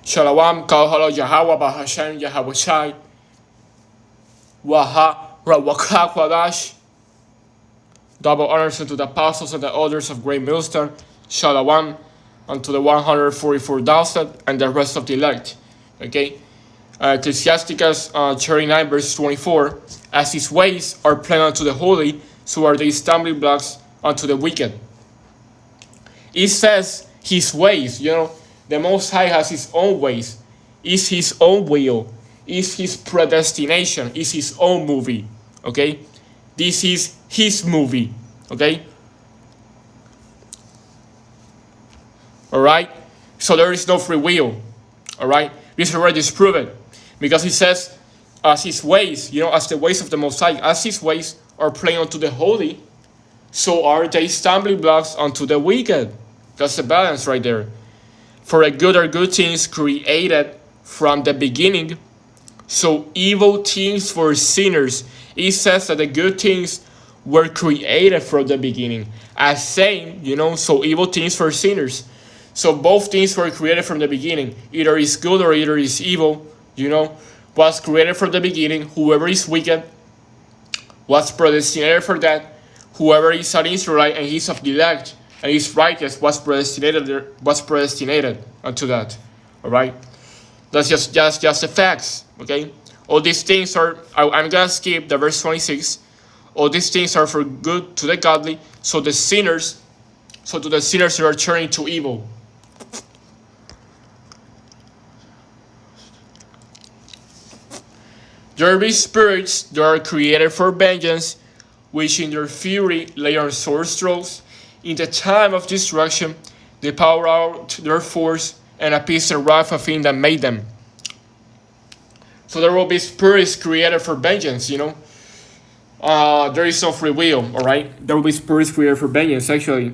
Shalom, Kal Halal Yahawah, Bahashem, Yahawah, Rawakah, Kwadash. Double honors unto the apostles and the elders of Great Millstone. Shalom unto the 144,000 and the rest of the elect. Okay? Ecclesiasticus 39 verse 24. As his ways are plain unto the holy, so are they stumbling blocks unto the wicked. It says his ways, the Most High has his own ways, is his own will, is his predestination, is his own movie, okay? This is his movie, okay? All right? So there is no free will, all right? This is already disproven, because he says, as his ways, as the ways of the Most High, as his ways are plain unto the holy, so are they stumbling blocks unto the wicked. That's the balance right there. For a good are good things created from the beginning, so evil things for sinners. It says that the good things were created from the beginning. As saying, so evil things for sinners. So both things were created from the beginning. Either is good or either is evil, was created from the beginning. Whoever is wicked was predestinated for that. Whoever is an Israelite and he's of the elect and he's righteous was predestinated unto that. All right, that's just the facts. Okay, all these things are. I'm gonna skip the verse 26. All these things are for good to the godly. So to the sinners who are turning to evil. There be spirits that are created for vengeance, which in their fury lay on sword strokes. In the time of destruction, they pour out their force and appease the wrath of him that made them. So there will be spirits created for vengeance, there is no free will, all right? There will be spirits created for vengeance, actually.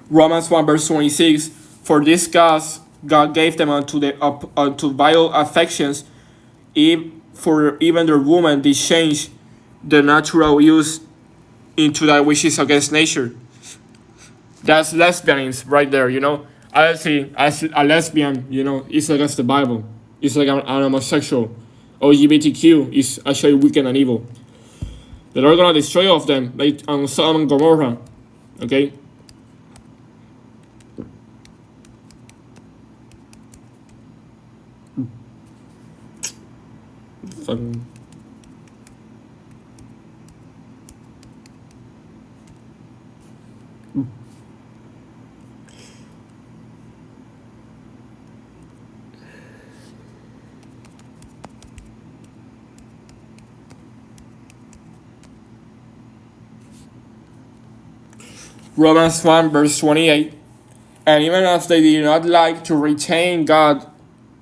Romans 1 verse 26. For this cause God gave them unto vile affections, for even their woman did change the natural use into that which is against nature. That's lesbianism right there, Honestly, as a lesbian, it's against the Bible. It's like an homosexual. LGBTQ is actually wicked and evil. The Lord gonna destroy all of them, like on Sodom and Gomorrah. Okay? Romans 1 verse 28. And even as they did not like to retain God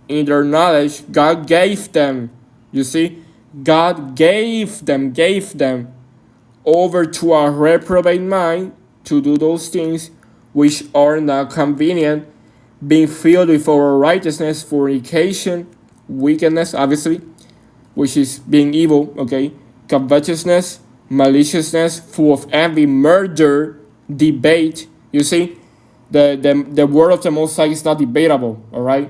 in their knowledge, God gave them, God gave them over to a reprobate mind to do those things which are not convenient, being filled with our righteousness, fornication, wickedness, obviously, which is being evil, okay, covetousness, maliciousness, full of envy, murder, debate. The word of the Most High is not debatable, all right?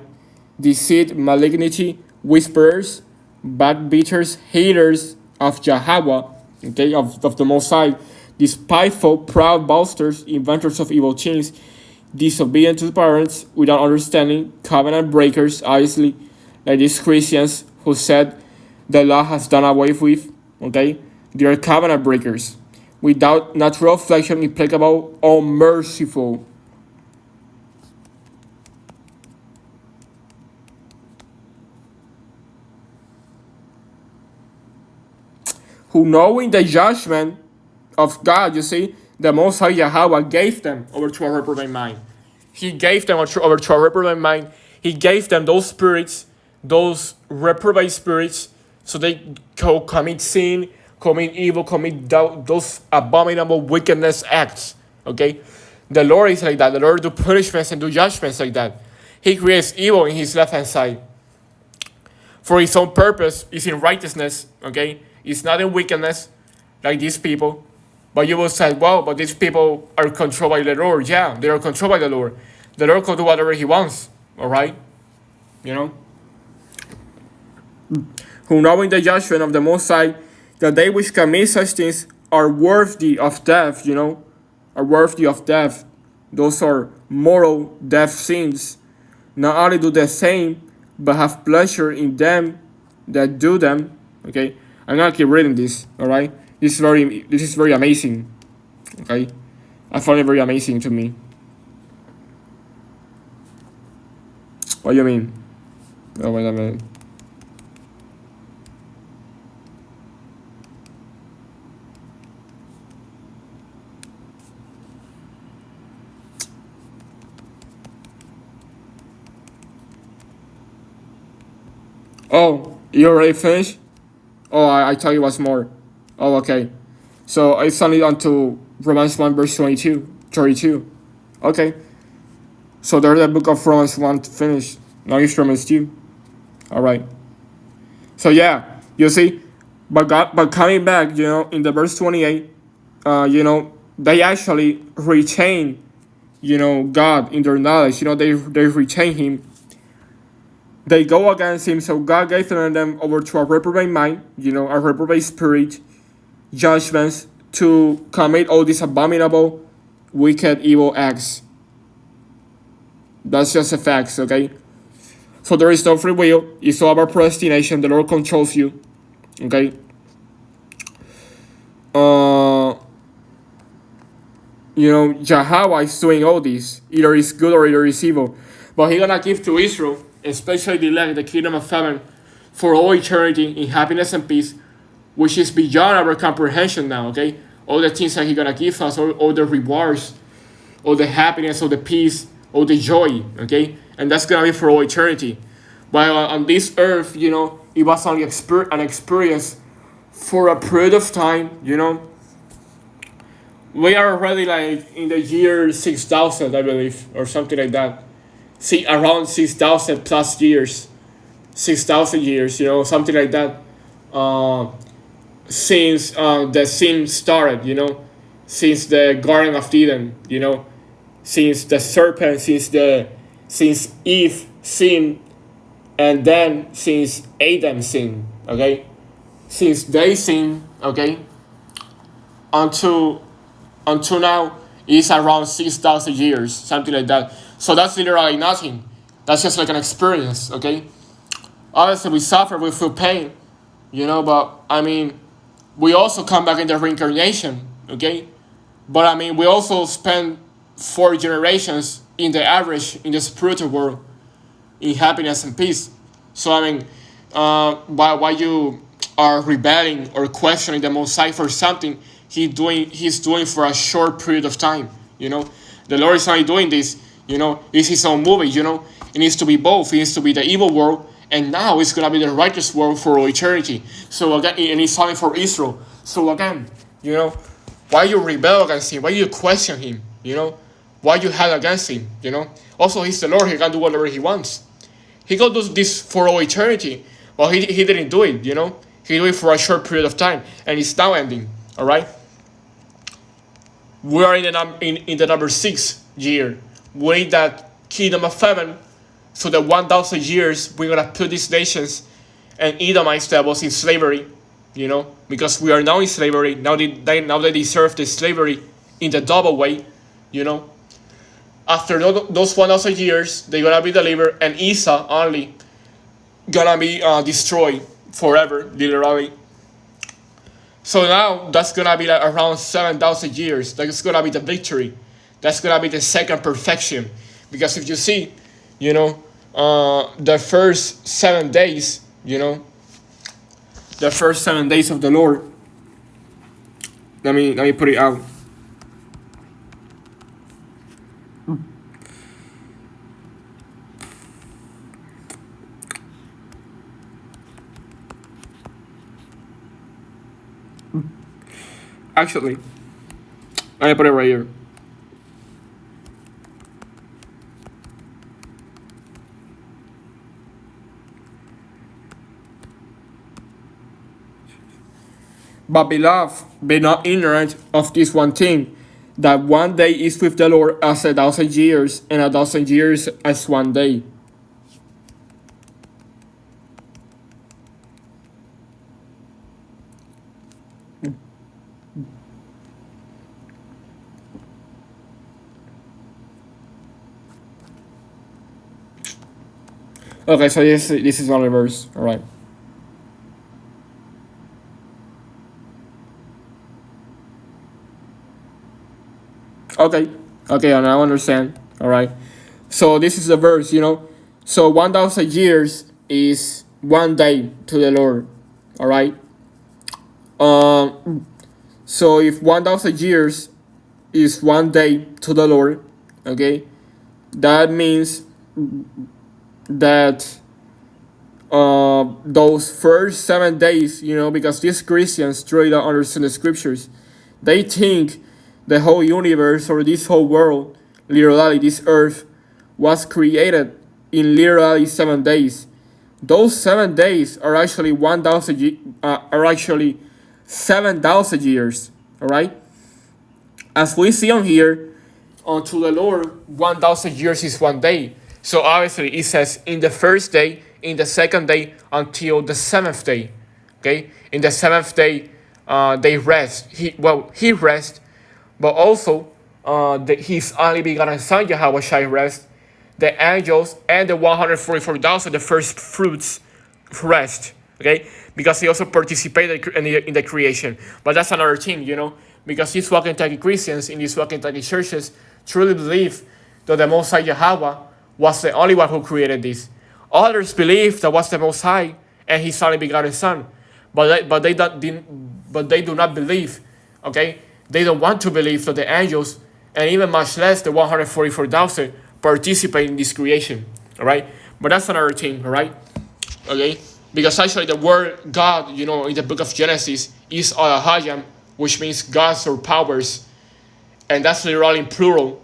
Deceit, malignity, whisperers, backbeaters, haters of YAHAWAH, okay, of the Most High, despiteful, proud boasters, inventors of evil things, disobedient to parents, without understanding, covenant breakers, obviously, like these Christians who said the law has done away with, okay? They are covenant breakers, without natural affection, implacable, unmerciful. Who, knowing the judgment of God, the Most High YAHAWAH gave them over to a reprobate mind. He gave them over to a reprobate mind. He gave them those spirits, those reprobate spirits, so they commit sin, commit evil, commit those abominable wickedness acts. Okay? The Lord is like that. The Lord do punishments and do judgments like that. he creates evil in his left hand side. For his own purpose is in righteousness, okay? It's not in wickedness, like these people. But you will say, well, but these people are controlled by the Lord. Yeah, they are controlled by the Lord. The Lord can do whatever he wants, all right? You know? Who knowing the judgment of the Most High, that they which commit such things are worthy of death, are worthy of death. Those are moral death sins. Not only do the same, but have pleasure in them that do them. Okay, I'm gonna keep reading this. All right, this is very amazing. Okay, I find it very amazing to me. What do you mean? Oh, wait a minute. Oh, you already finished? Oh, I thought it was more. Oh, okay. So it's only on to Romans 1 verse 32. Okay. So there's the book of Romans 1 finished. Now it's Romans 2. Alright. So yeah, you see, but coming back, in the verse 28, they actually retain, God in their knowledge. They retain him. They go against him, so God gave them over to a reprobate mind, a reprobate spirit, judgments to commit all these abominable, wicked, evil acts. That's just a fact, okay? So there is no free will. It's all about predestination. The Lord controls you, okay? YAHAWAH is doing all this. Either it's good or either it's evil. But he's gonna give to Israel, especially the elect, the kingdom of heaven, for all eternity in happiness and peace, which is beyond our comprehension now, okay? All the things that he's gonna give us, all the rewards, all the happiness, all the peace, all the joy, okay? And that's gonna be for all eternity. But on this earth, it was only an experience for a period of time, We are already like in the year 6,000, I believe, or something like that. See, around 6,000 plus years, 6,000 years, something like that. Since the sin started, since the Garden of Eden, since the serpent, since Eve sinned, and then since Adam sinned, okay, since they sinned, okay, until now is around 6,000 years, something like that. So that's literally nothing. That's just like an experience, okay? Obviously, we suffer, we feel pain, but I mean, we also come back in the reincarnation, okay? But I mean, we also spend 4 generations in the average in the spiritual world in happiness and peace. So I mean, why you are rebelling or questioning the Most High for something he's doing for a short period of time, The Lord is only doing this, it's his own movie, It needs to be both. It needs to be the evil world, and now it's going to be the righteous world for all eternity. So again, and it's only for Israel. So again, why you rebel against him? Why you question him? Why you hate against him? Also, he's the Lord. He can do whatever he wants. He can do this for all eternity. But he didn't do it, He did it for a short period of time, and it's now ending. All right. We are in the number 6 year. We need that kingdom of heaven. So the 1,000 years we're gonna put these nations and Edomites that was in slavery, because we are now in slavery. Now they deserve the slavery in the double way, After those 1,000 years, they're gonna be delivered, and Esau only gonna be destroyed forever, literally. So now that's gonna be like around 7,000 years. That's gonna be the victory. That's gonna be the second perfection. Because if you see, the first 7 days, the first 7 days of the Lord. Let me put it out. Actually, let me put it right here. But beloved, be not ignorant of this one thing, that one day is with the Lord as 1,000 years, and 1,000 years as one day. Okay, so this is only verse. All right. Okay. Okay, and I understand. All right. So this is the verse, So 1,000 years is one day to the Lord. All right. So if 1,000 years is one day to the Lord, okay, that means that those first 7 days, because these Christians truly don't understand the scriptures. They think the whole universe or this whole world, literally this earth, was created in literally 7 days. Those 7 days are actually 7,000 years. All right. As we see on here, unto the Lord 1,000 years is one day. So obviously it says in the first day, in the second day, until the seventh day. Okay, in the seventh day, they rest. He rest, but also his only begotten Son YAHAWAH rest. The angels and the 144,000, the first fruits, rest. Okay, because he also participated in the creation. But that's another thing, because these Kentucky Christians in these Kentucky churches truly believe that the Most High Yahweh was the only one who created this. Others believe that was the Most High and His only begotten Son, but they do not believe. Okay, they don't want to believe that the angels and even much less the 144,000 participate in this creation. All right, but that's another thing. All right, okay, because actually the word God, in the book of Genesis is YAHAWAH, which means gods or powers, and that's literally in plural,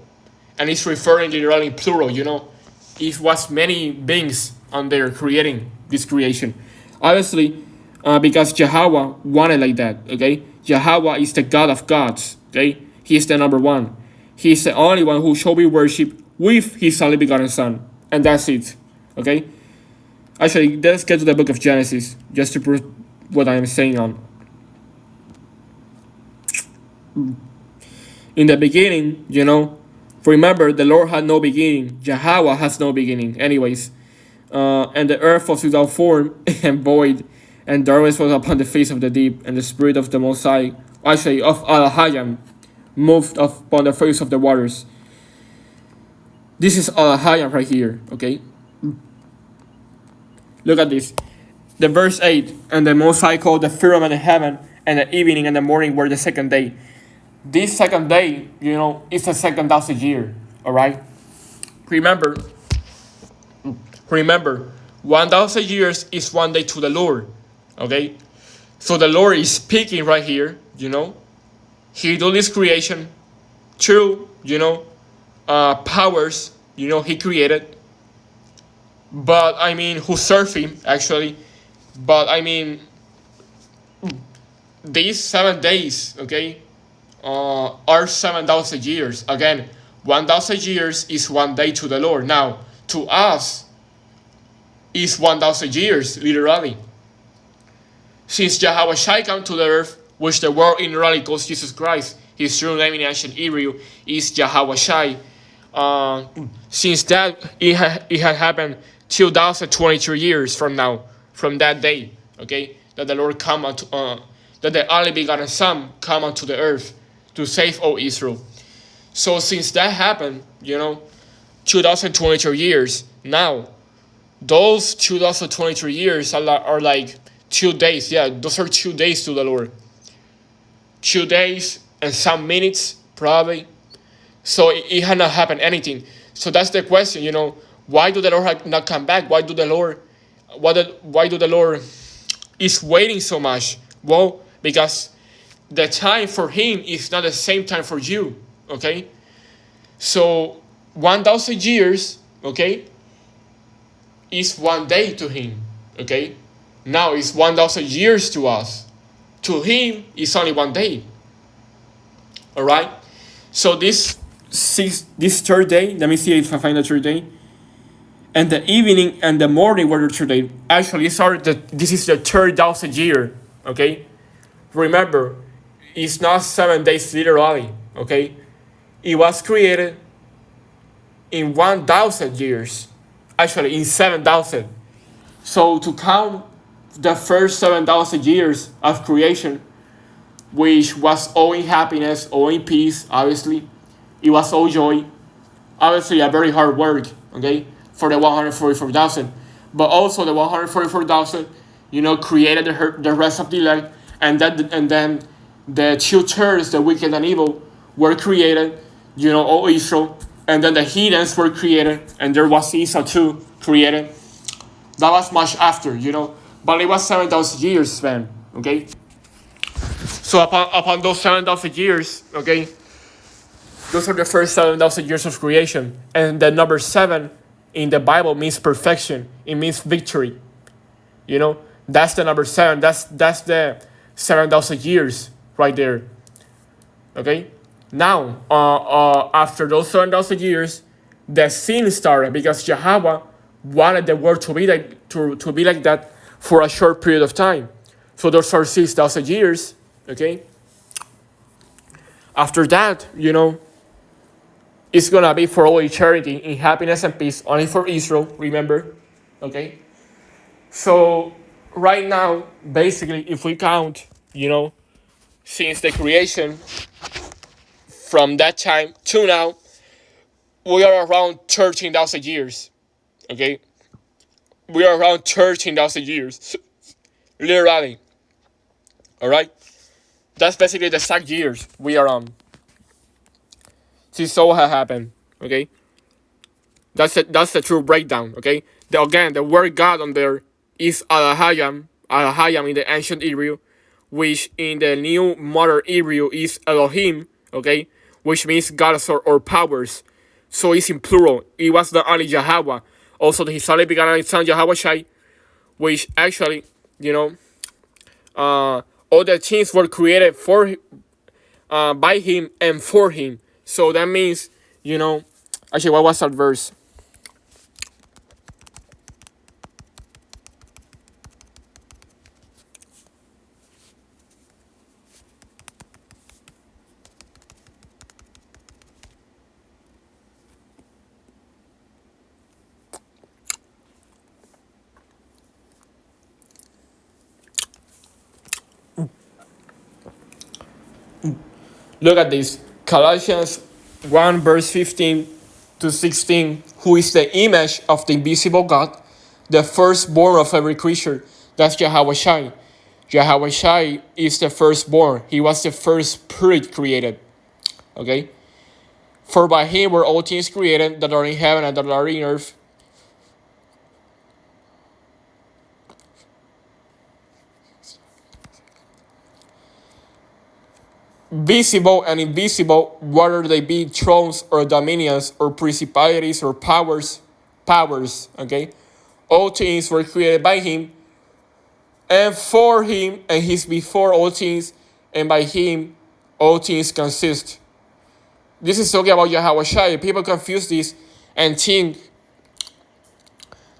and it's referring literally in plural. It was many beings on there creating this creation. Obviously, because Yahweh wanted like that, okay? Yahweh is the God of gods, okay? He is the number one. He is the only one who shall be worshipped with His only begotten Son. And that's it, okay? Actually, let's get to the book of Genesis, just to prove what I am saying on. In the beginning, remember, the Lord had no beginning. Yahweh has no beginning. Anyways, and the earth was without form and void, and darkness was upon the face of the deep, and the Spirit of the Most High, actually of YAHAWAH, moved upon the face of the waters. This is YAHAWAH right here, okay? Look at this. The verse 8, and the Most High called the firmament in heaven, and the evening and the morning were the second day. This second day, is the 2,000 year, all right? Remember, 1,000 years is one day to the Lord, okay? So the Lord is speaking right here, He did this creation through, powers, He created. But, who serve Him, actually. But, these 7 days, okay, are 7,000 years. Again, 1,000 years is one day to the Lord. Now, to us, is 1,000 years, literally. Since YAHAWAH came to the earth, which the world literally calls Jesus Christ, His true name in ancient Hebrew is YAHAWAH. Since that, it had happened 2,023 years from now, from that day, okay, that the Lord that the only begotten Son come unto the earth to save all Israel. So since that happened, 2,023 years, now, those 2,023 years are like 2 days. Yeah, those are 2 days to the Lord. 2 days and some minutes, probably. So it had not happened anything. So that's the question, why do the Lord not come back? Why do the Lord is waiting so much? Well, because the time for Him is not the same time for you, okay? So 1,000 years, okay, is one day to Him, okay? Now it's 1,000 years to us. To him, it's only one day. All right. So this third day, let me see if I find the third day. And the evening and the morning were the third day. Actually, this is the 3,000 year. Okay. Remember, it's not 7 days literally. Okay. It was created in 1,000 years. Actually, in 7,000. So to count the first 7,000 years of creation, which was all in happiness, all in peace, obviously. It was all joy. Obviously, a very hard work, okay, for the 144,000. But also the 144,000, created the rest of the elect, and then the 2/3, the wicked and evil, were created, all Israel, and then the heathens were created, and there was Esau too created. That was much after, but it was 7,000 years span, okay. So upon those 7,000 years, okay, those are the first 7,000 years of creation. And the number 7 in the Bible means perfection. It means victory. That's the number 7. That's the 7,000 years right there. Okay? Now, after those 7,000 years, the sin started because YAHAWAH wanted the world to be like that for a short period of time. So those are 6,000 years. Okay? After that, it's going to be for all eternity in happiness and peace, only for Israel, remember? Okay? So, right now, basically, if we count, since the creation, from that time to now, we are around 13,000 years. Okay? We are around 13,000 years. Literally. Alright? That's basically the exact years we are on. Since all has happened, okay? That's the true breakdown, okay? The word God on there is Alahayam in the ancient Hebrew, which in the new modern Hebrew is Elohim, okay? Which means gods or powers. So it's in plural. It was not only YAHAWAH, also his only begotten son YAHAWAH, which actually, all the things were created by him and for him. So that means, actually, what was that verse? Look at this. Colossians 1 verse 15 to 16. Who is the image of the invisible God, the firstborn of every creature. That's YAHAWAH. YAHAWAH is the firstborn. He was the first spirit created. Okay? For by him were all things created that are in heaven and that are in earth. Visible and invisible, whether they be thrones or dominions or principalities or powers, okay? All things were created by him and for him, and he's before all things, and by him all things consist. This is talking about YAHAWAH. People confuse this and think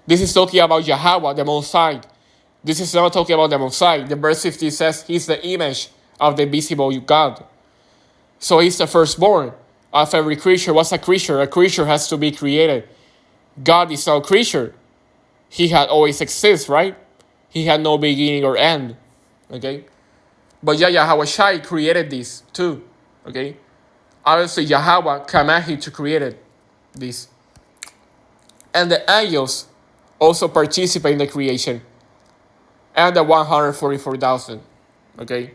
this is talking about YAHAWAH, the Most High. This is not talking about the Most High. The verse 50 says he's the image of the visible God. So he's the firstborn of every creature. What's a creature? A creature has to be created. God is no creature. He had always existed, right? He had no beginning or end. Okay? But YAHAWAH created this too. Okay? Obviously, YAHAWAH commanded him to create this. And the angels also participate in the creation. And the 144,000. Okay?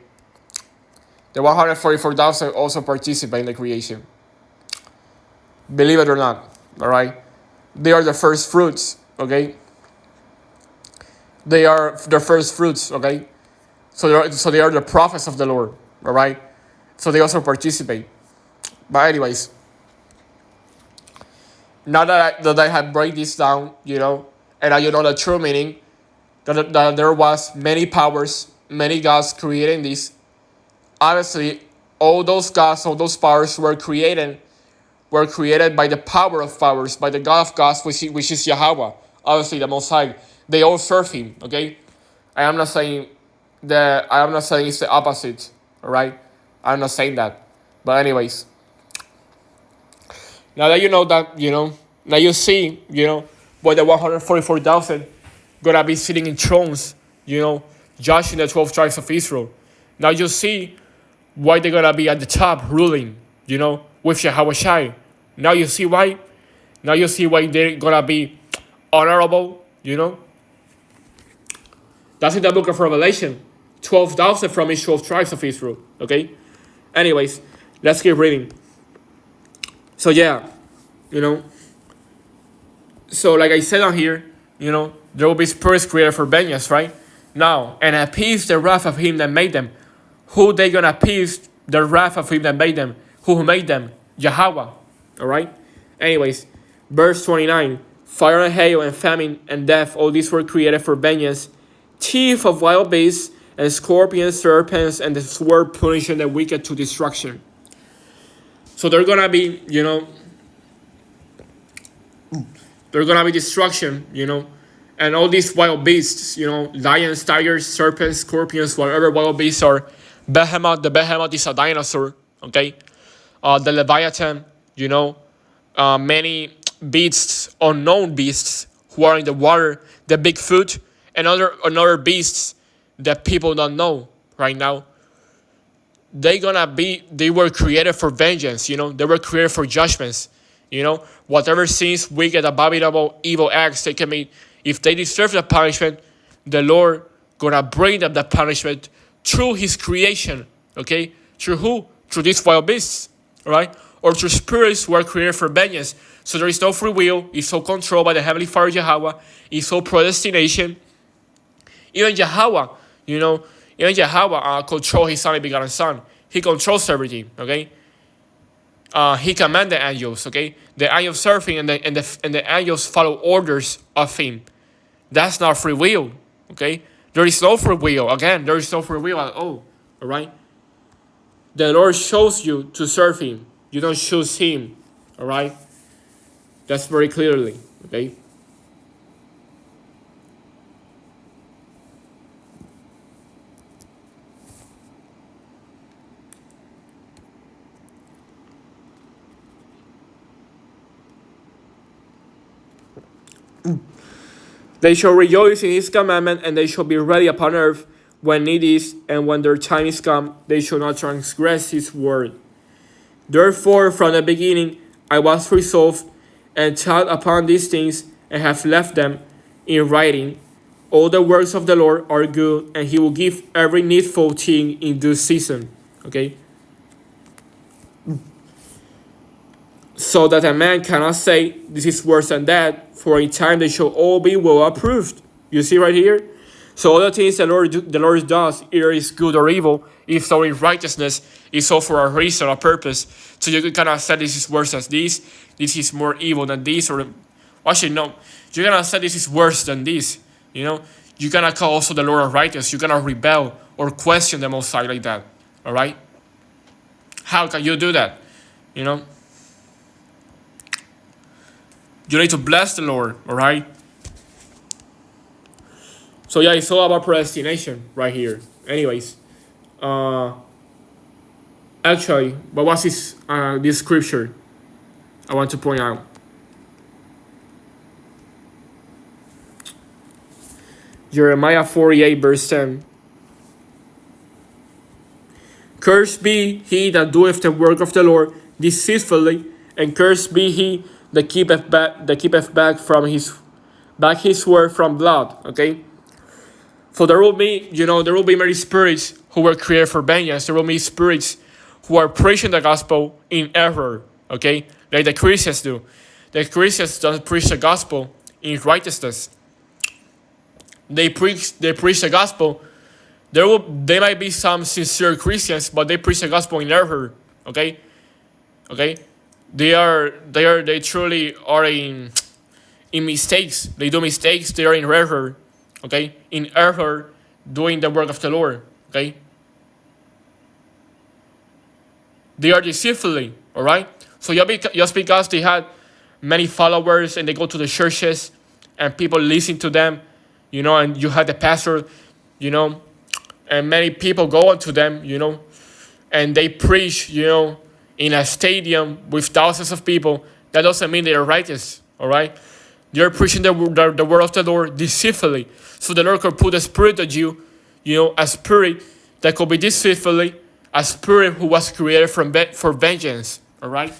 The 144,000 also participate in the creation. Believe it or not. Alright? They are the first fruits. Okay? They are the first fruits. Okay? So they are the prophets of the Lord. Alright? So they also participate. But anyways, now that I have break this down, and you know the true meaning, that there was many powers, many gods creating this. Obviously, all those gods, all those powers were created by the power of powers, by the God of gods, which is Yahawah. Obviously, the Most High. They all serve Him. Okay, I am not saying it's the opposite. All right, I'm not saying that. But anyways, now that you know that, now you see, why the 144,000 gonna be sitting in thrones, judging the 12 tribes of Israel. Now you see why they're gonna be at the top ruling, with YAHAWAH. Now you see why. Now you see why they're gonna be honorable. That's in the book of Revelation. 12,000 from each 12 tribes of Israel. Okay. Anyways, let's keep reading. So yeah, you know. So like I said on here, there will be spirits created for vengeance, right? Now, and appease the wrath of him that made them. Who they gonna appease the wrath of him that made them? Who made them? Yahawah. Alright? Anyways, verse 29. Fire and hail and famine and death, all these were created for vengeance. Teeth of wild beasts and scorpions, serpents, and the sword punishing the wicked to destruction. So they're gonna be, they're gonna be destruction, and all these wild beasts, lions, tigers, serpents, scorpions, whatever wild beasts are. The behemoth is a dinosaur, okay? The Leviathan, many beasts, unknown beasts who are in the water, the Bigfoot, and other beasts that people don't know right now. They were created for vengeance, they were created for judgments, whatever sins, wicked, abominable, evil acts they commit, if they deserve the punishment, the Lord gonna bring them the punishment through His creation, okay? Through who? Through these wild beasts, right? Or through spirits who are created for vengeance. So there is no free will. It's all controlled by the Heavenly Father Yahawah. It's all predestination. Even Yahawah, controls His only begotten Son. He controls everything, okay? He commanded the angels, okay? The angels serve Him, and the angels follow orders of Him. That's not free will, okay? There is no free will. Again, there is no free will at all right? The Lord chose you to serve Him. You don't choose Him, all right? That's very clearly, okay? They shall rejoice in His commandment, and they shall be ready upon earth when need is, and when their time is come, they shall not transgress His word. Therefore, from the beginning I was resolved, and thought upon these things, and have left them in writing. All the works of the Lord are good, and He will give every needful thing in due season. Okay? So that a man cannot say, this is worse than that, for in time they shall all be well approved. You see right here? So all the things the Lord does, either is good or evil, if so in righteousness, is so for a reason, a purpose. So you cannot say this is worse than this is more evil than this, or actually no, you cannot say this is worse than this. You cannot call also the Lord righteous. You cannot rebel or question the Most High like that. Alright? How can you do that? You need to bless the Lord, alright? So yeah, it's all about predestination right here. Anyways, actually, what was this scripture I want to point out? Jeremiah 48 verse 10. Cursed be he that doeth the work of the Lord deceitfully, and cursed be he that keepeth back his word from blood. Okay. So there will be many spirits who were created for vengeance. There will be spirits who are preaching the gospel in error. Okay, like the Christians do. The Christians don't preach the gospel in righteousness. They preach the gospel. There might be some sincere Christians, but they preach the gospel in error. Okay. They truly are in mistakes. They do mistakes. They are in error. Okay, in error. doing the work of the Lord. Okay, they are deceitfully. All right. So just because they had many followers and they go to the churches and people listen to them, and you had the pastor, and many people go on to them, and they preach, in a stadium with thousands of people. That doesn't mean they are righteous. All right. They're preaching the word of the Lord deceitfully. So the Lord could put a spirit on you, a spirit that could be deceitfully, a spirit who was created for vengeance. All right?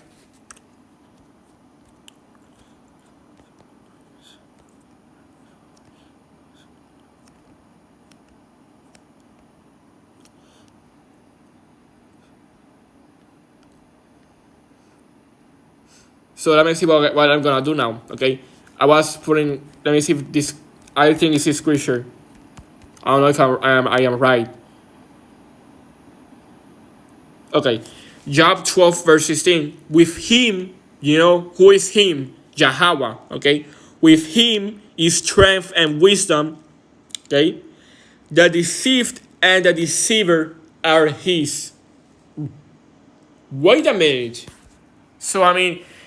So let me see what I'm going to do now. Okay? Let me see if this, I think this is scripture. I don't know if I am right. Okay, Job 12 verse 16. With him, who is him? YAHAWAH. Okay, with him is strength and wisdom. Okay, the deceived and the deceiver are his. Wait a minute. So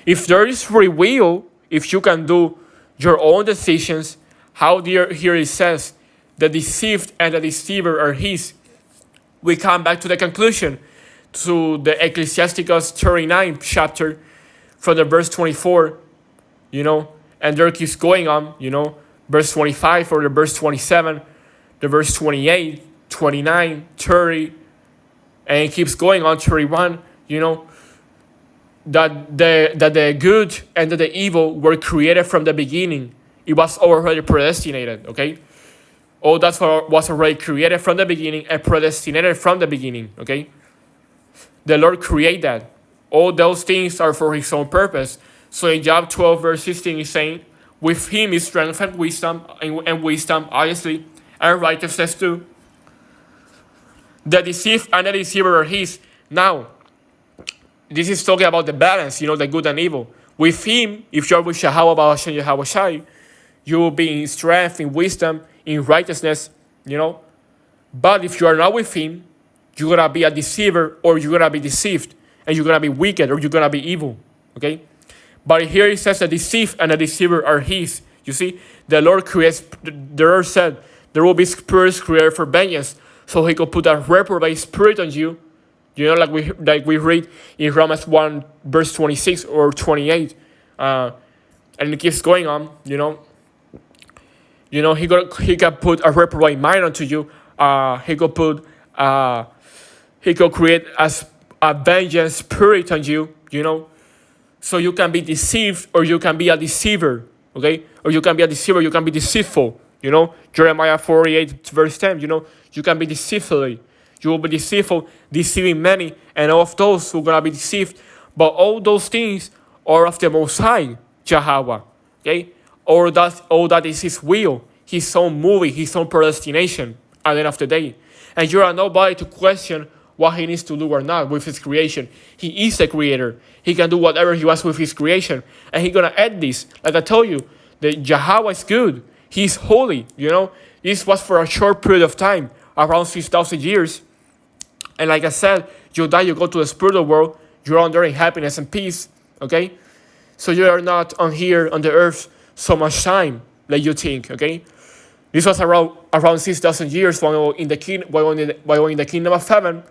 if there is free will, if you can do your own decisions, how here it says the deceived and the deceiver are his, we come back to the conclusion, to the Ecclesiasticus 39 chapter from the verse 24, and there keeps going on, verse 25 or the verse 27, the verse 28, 29, 30, and it keeps going on 31, that the good and the evil were created from the beginning. It was already predestinated, okay? All that was already created from the beginning and predestinated from the beginning, okay? The Lord created that. All those things are for his own purpose. So in Job 12 verse 16 is saying, with him is strength and wisdom, obviously, and righteousness too. The deceived and the deceiver are his. Now, this is talking about the balance, the good and evil. With him, if you're with YAHAWAH, you will be in strength, in wisdom, in righteousness, But if you are not with him, you're going to be a deceiver, or you're going to be deceived, and you're going to be wicked, or you're going to be evil, okay? But here it says the deceived and the deceiver are his. You see, the Lord said there will be spirits created for vengeance, so he could put a reprobate spirit on you, like we read in Romans 1 verse 26 or 28, and it keeps going on, he can put a reprobate mind onto you. He could create a vengeance spirit on you, so you can be deceived, or you can be a deceiver, okay? Or you can be a deceiver, you can be deceitful, Jeremiah 48 verse 10, you can be deceitfully. You will be deceitful, deceiving many, and all of those who are going to be deceived. But all those things are of the Most High, YAHAWAH, okay? All that is his will, his own movie, his own predestination at the end of the day. And you are nobody to question what he needs to do or not with his creation. He is the creator. He can do whatever he wants with his creation. And he's going to add this. Like I told you, the YAHAWAH is good. He's holy, This was for a short period of time, around 6,000 years. And like I said, you die, you go to the spiritual world, you're on there in happiness and peace, okay? So you are not on here on the earth so much time like you think, okay? This was around 6,000 years while in the kingdom of heaven.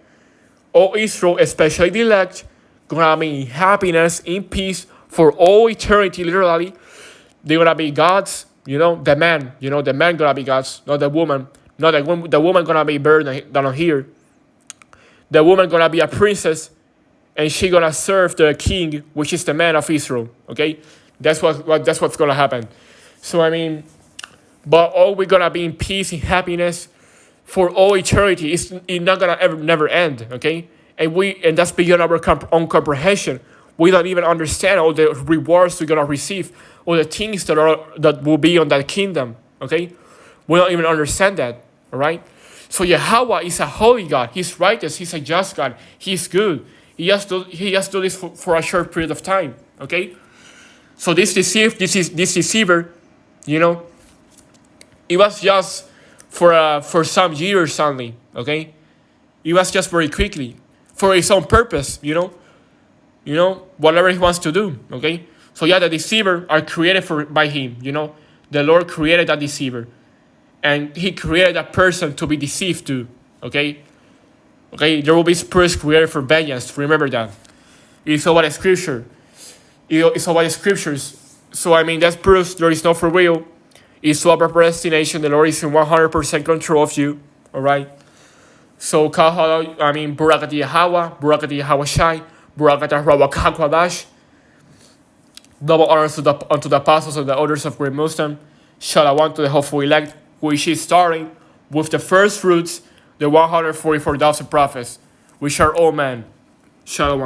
All Israel, especially the elect, gonna be in happiness, in peace for all eternity. Literally, they're gonna be gods. The man. The man gonna be gods, not the woman. Not the woman gonna be better than on here. The woman gonna be a princess, and she gonna serve the king, which is the man of Israel. Okay, that's what's gonna happen. So but all we're gonna be in peace, in happiness, for all eternity. It's not gonna never end. Okay, and that's beyond our own comprehension. We don't even understand all the rewards we're gonna receive, all the things that will be on that kingdom. Okay, we don't even understand that. All right. So YAHAWAH is a holy God. He's righteous. He's a just God. He's good. He just do this for a short period of time. Okay. So this deceiver, it was just for some years only. Okay, it was just very quickly for his own purpose. Whatever he wants to do. Okay, so yeah, the deceiver are created by him. The Lord created that deceiver, and he created that person to be deceived too. Okay, there will be spirits created for vengeance. Remember that. It's all about scripture. It's all about scriptures. So that proves there is no free will. It's all about predestination. The Lord is in 100% control of you. All right. So Barakati Yahawah, Barakati Yahawah, Barakati Rawak HaKwadash. Double honors unto the apostles and the elders of great Muslim. Shalom to the hopeful elect, which is starting with the first fruits, the 144,000 prophets, which are all men. Shalom.